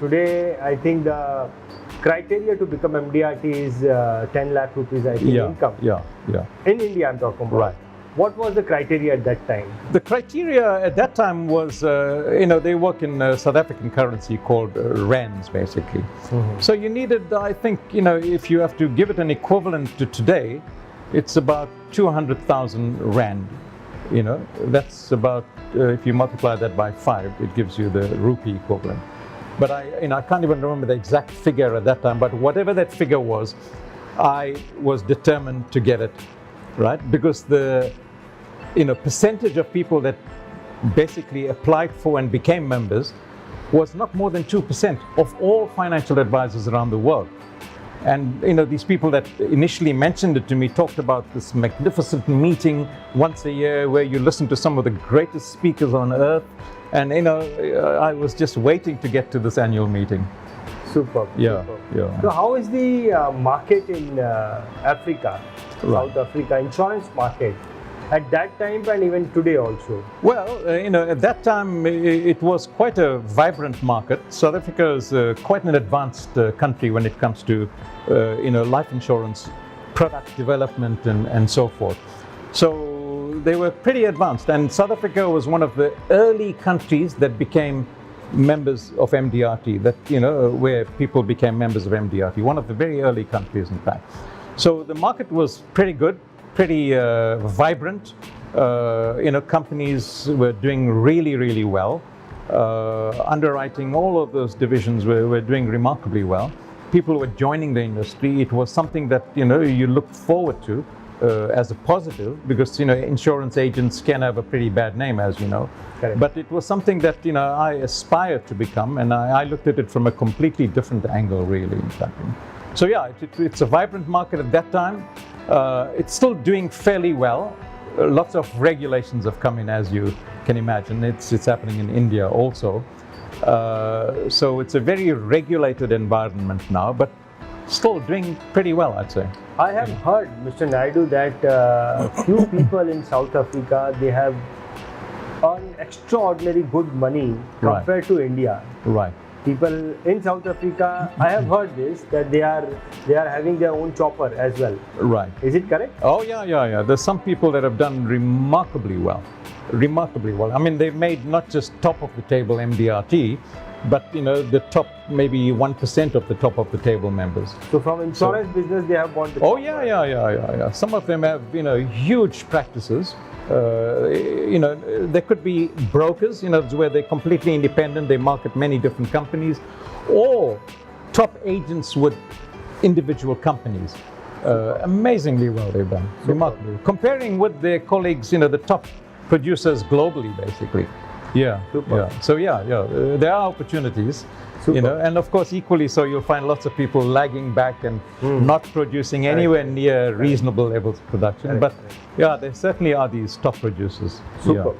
Today, I think the criteria to become MDRT is 10 lakh rupees, I think, income. Yeah. In India, I'm talking about. Right. What was the criteria at that time? The criteria at that time was, they work in South African currency called rands, basically. So you needed, I think, if you have to give it an equivalent to today, it's about 200,000 rand. That's about, if you multiply that by 5, it gives you the rupee equivalent. But I can't even remember the exact figure at that time, but whatever that figure was, I was determined to get it, right? Because the percentage of people that basically applied for and became members was not more than 2% of all financial advisors around the world. And these people that initially mentioned it to me talked about this magnificent meeting once a year where you listen to some of the greatest speakers on earth. And I was just waiting to get to this annual meeting. Superb. Yeah. So how is the market in Africa, South Africa, insurance market at that time and even today also? Well, at that time it was quite a vibrant market. South Africa is quite an advanced country when it comes to life insurance product development and so forth. So they were pretty advanced, and South Africa was one of the early countries that became members of MDRT, where people became members of MDRT, one of the very early countries, in fact. So the market was pretty good, pretty vibrant. Companies were doing really, really well. Underwriting, all of those divisions were doing remarkably well. People were joining the industry. It was something that you looked forward to as a positive, because insurance agents can have a pretty bad name, as you know. Correct. But it was something that I aspired to become, and I looked at it from a completely different angle, really, in fact. So yeah, it's a vibrant market at that time. It's still doing fairly well. Lots of regulations have come in, as you can imagine. It's happening in India also. So it's a very regulated environment now, but still doing pretty well, I'd say. I have heard, Mr. Naidu, that few people in South Africa, they have earned extraordinary good money compared to India. Right. People in South Africa, I have heard this, that they are having their own chopper as well. Right. Is it correct? Oh yeah. There's some people that have done remarkably well. I mean, they've made not just top of the table MDRT, but the top maybe 1% of the top of the table members. So from insurance business, they have gone to. Oh yeah. Some of them have huge practices. There could be brokers, where they're completely independent. They market many different companies, or top agents with individual companies. Amazingly well they've done. Remarkably. Comparing with their colleagues, the top producers globally, basically. Yeah. So there are opportunities. And of course, equally so, you'll find lots of people lagging back and not producing anywhere near reasonable levels of production. But yeah, there certainly are these top producers. Super.